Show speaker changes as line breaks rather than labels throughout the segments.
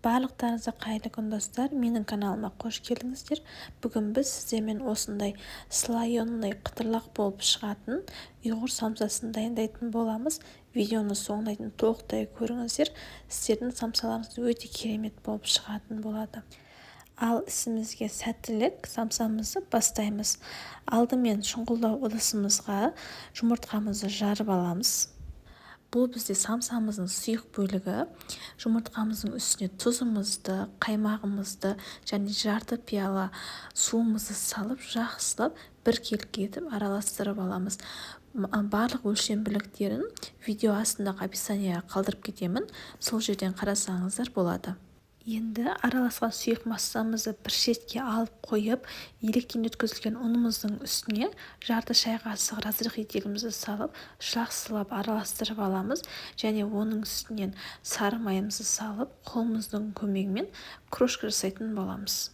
Барлықтарыңызға қайырлы күн достар, менің каналыма қош келдіңіздер. Бүгін біз сіздермен осындай слоеный қытырлақ болып шығатын ұйғыр самсасын дайындайтын боламыз. Видеоны соңына дейін толықтай көріңіздер. Сіздердің самсаларыңыз өте керемет болып шығатын болады. Ал ісімізге сәттілік, самсамызды бастаймыз. Алдымен шұңғылдау ыдысымызға жұмыртқамызды жарып аламыз. Бұл бізде самсамыздың сұйық бөлігі. Жұмыртқамыздың үстіне тұзымызды, қаймағымызды және жарты пиала суымызды салып, жақсылап біркелкі етіп араластырып аламыз. Барлық өлшем бірліктерін видео астындағы описанияға қалдырып кетемін. Сол жерден қарасаңыздар болады. Енді араласқан сұйық массамызды бір шетке алып қойып, електен өткізілген ұнымыздың үстіне жарты шай қасық разрыхителімізді салып, жақсылап араластырып аламыз және оның үстінен сары майымызды салып, қолымыздың көмегімен крошка жасайтын боламыз.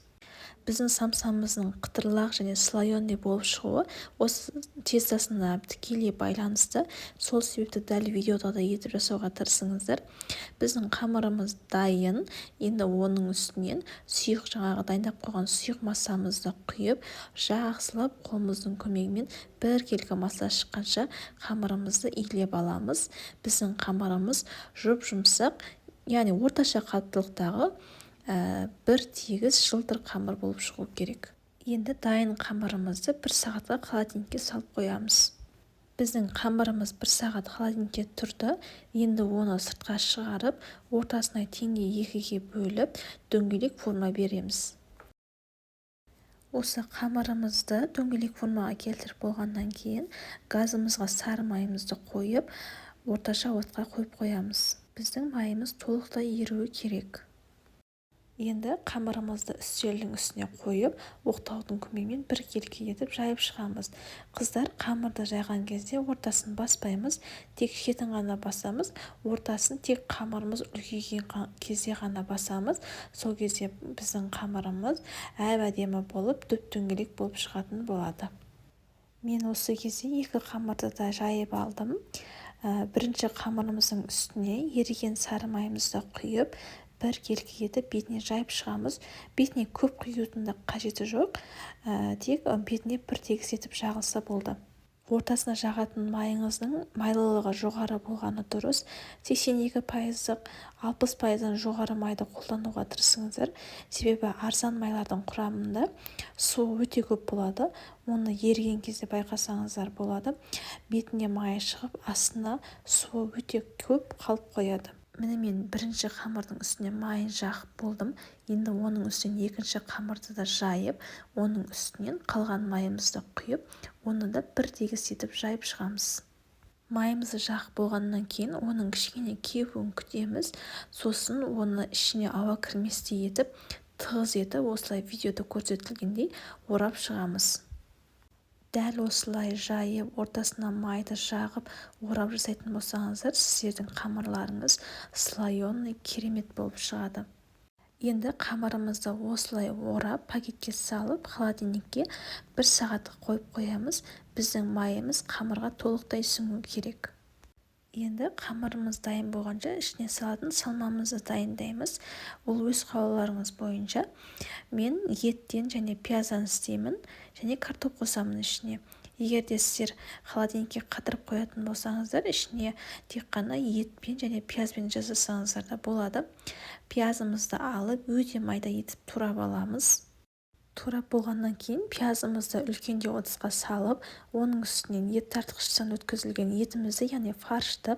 Біздің самсамыздың қытырлақ және слоеный болып шығуы осы тестасына тікелей байланысты. Сол себепті дәл видеода да етіп жасауға тырысыңыздар. Біздің қамырымыз дайын. Енді оның үстінен жаңағы дайындап қойған сұйық массамызды құйып, жақсылап қолымыздың көмегімен біркелкі масса шыққанша қамырымызды илеп аламыз. Біздің қамырымыз жұп-жұмсақ, яғни орташа қаттылықтағы бір тегіс жылтыр қамыр болып шығу керек. Енді дайын қамырымызды 1 сағатқа холодильникке салып қоямыз. Біздің қамырымыз 1 сағат холодильникте тұрды. Енді оны сыртқа шығарып, ортасына теңге 2-ге бөліп, дөңгелек форма береміз. Осы қамырымызды дөңгелек формаға келтіріп болғаннан кейін газымызға сары майымызды қойып, орташа отқа қойып қоямыз. Біздің майымыз толықтай еруі керек. Енді қамырымызды үстелдің үстіне қойып, оқтаудың көмегімен біркелкі етіп жайып шығамыз. Қыздар, қамырды жайған кезде ортасын баспаймыз, тек шетін ғана басамыз. Ортасын тек қамырымыз үлкейген кезде ғана басамыз. Сол кезде біздің қамырымыз әдемі болып, дөп-дөңгелек болып шығатын болады. Мен осы кезде 2 қамырды да жайып алдым. Бірінші қамырымыздың үстіне еріген сары майымызды құйып, біркелкі етіп бетіне жайып шығамыз. Бетіне көп құюдың да қажеті жоқ. Тек бетіне бір тегіс етіп жағылса болды. Ортасына жағатын майыңыздың майлылығы жоғары болғаны дұрыс. 82%, 60%-дан жоғары майды қолдануға тырысыңыздар. Себебі арзан майлардың құрамында су өте көп болады. Оны еріген кезде байқасаңыздар болады. Бетіне майы шығып, астына су өте көп қалып қояды. Міне мен бірінші қамырдың үстіне майын жағып болдым. Енді оның үстіне екінші қамырды да жайып, оның үстінен қалған майымызды құйып, оны да бір тегіс етіп жайып шығамыз. Майымызды жағып болғаннан кейін оның кішкене кебуін күтеміз. Сосын оны ішіне ауа кірместей етіп, тығыз етіп, осылай видеода көрсетілгендей орап шығамыз. Дәл осылай жайып, ортасына майды жағып, орап жасайтын болсаңыздар, сіздердің қамырларыңыз слоеный керемет болып шығады. Енді қамырымызды осылай орап, пакетке салып, холодильникке 1 сағатқа қойып қоямыз. Біздің майымыз қамырға толықтай сіңу керек. Енді қамырымыз дайын болғанша ішіне салатын салмамызды дайындаймыз. Ол өз қалауларыңыз бойынша. Мен еттен және пияздан істеймін және картоп қосамын ішіне. Егер де сіздер холодильникке қатырып қоятын болсаңыздар, ішіне тек қана етпен және пиязбен жасасаңыздар да болады. Пиязымызды алып, өте майда етіп турап аламыз. Турап болғаннан кейін пиязымызды үлкендеу ыдысқа салып, оның үстінен ет тартқыштан өткізілген етімізді, яғни фаршты,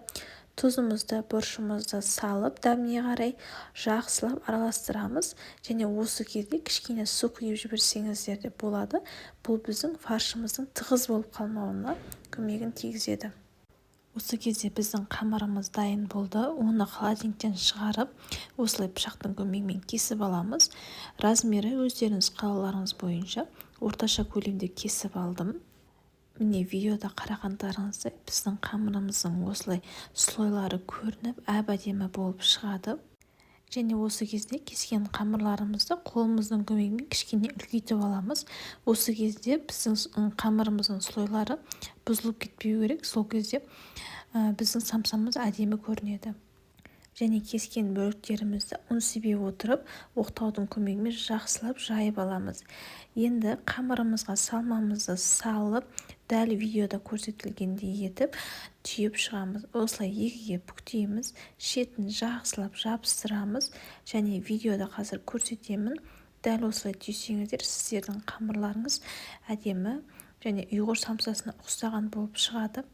тұзымызды, бұршымызды салып, дәміне қарай жақсылап араластырамыз. Және осы кезде кішкене су құйып жіберсеңіздер де болады. Бұл біздің фаршымыздың тығыз болып қалмауына көмегін тигізеді. Осы кезде біздің қамырымыз дайын болды. Оны холодильниктен шығарып, осылай пышақтың көмегімен кесіп аламыз. Размері өздеріңіз қалауларыңыз бойынша орташа көлемде кесіп алдым. Міне видеода қарағандарыңыздай біздің қамырымыздың осылай слойлары көрініп, әдемі болып шығады. Және осы кезде кескен қамырларымызды қолымыздың көмегімен кішкене үлкейтіп аламыз. Осы кезде біздің қамырымыздың слойлары бұзылып кетпеу керек. Сол кезде біздің самсамыз әдемі көрінеді. және кескен бөліктерімізді ұн себе отырып оқтаудың көмегімен жақсылап жайып аламыз. Енді қамырымызға салмамызды салып, дәл видеода көрсетілгендей етіп түйіп шығамыз. Осылай екіге бүктейміз, шетін жақсылап жабыстырамыз және видеода қазір көрсетемін. Дәл осылай түйсеңіздер, сіздердің қамырларыңыз әдемі және ұйғыр самсасына ұқсаған болып шығады.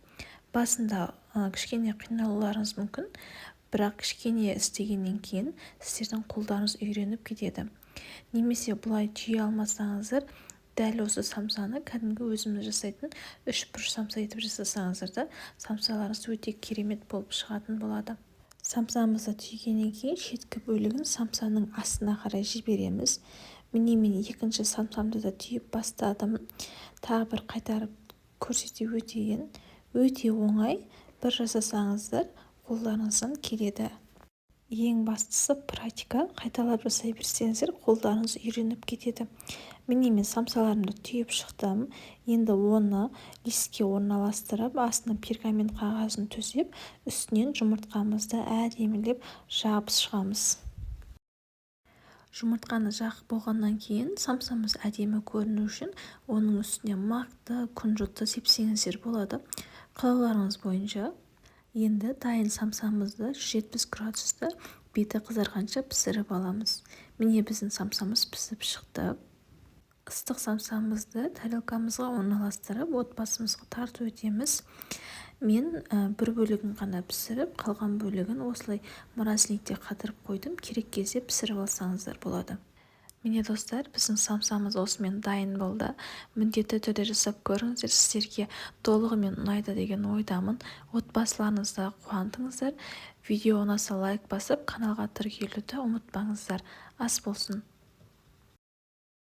Басында кішкене қиналуларыңыз мүмкін, бірақ кішкене істегеннен кейін сіздердің қолдарыңыз үйреніп кетеді. Немесе бұлай түйе алмасаңыздар, дәл осы самсаны кәдімгі өзіміз жасайтын 3 бұрыш самса етіп жасасаңыздар да самсаларыңыз өте керемет болып шығатын болады. Самсамызды түйгеннен кейін шеткі бөлігін самсаның астына қарай жібереміз. Міне мен екінші самсамды да түйіп бастадым. Тағы бір қайтарып көрсете өтейін. Өте оңай, бір жасасаңыздар қолдарыңыздан келеді. Ең бастысы практика, қайталап жасай берсеңіздер қолдарыңыз үйреніп кетеді. Міне мен самсаларымды түйіп шықтым. Енді оны листке орналастырып, астына пергамент қағазын төсеп, үстінен жұмыртқамызды әдемілеп жабып шығамыз. Жұмыртқаны жағып болғаннан кейін самсамыз әдемі көріну үшін оның үстіне макты, күнжутты сепсеңіздер болады. Қалауларыңыз бойынша. Енді дайын самсамызды 170 градуста беті қызарғанша пісіріп аламыз. Міне біздің самсамыз пісіп шықты. Ыстық самсамызды тарелкамызға орналастырып, отбасымызға тартып өтеміз. Мен бір бөлігін ғана пісіріп, қалған бөлігін осылай морозильникте қатырып қойдым. Керек кезде пісіріп алсаңыздар болады. Міне достар, біздің самсамыз осымен дайын болды. Міндетті түрде жасап көріңіздер, сіздерге толығымен ұнайды деген ойдамын. Отбасыларыңызды қуантыңыздар. Видео ұнаса лайк басып, каналға тіркелуді ұмытпаңыздар. Ас болсын.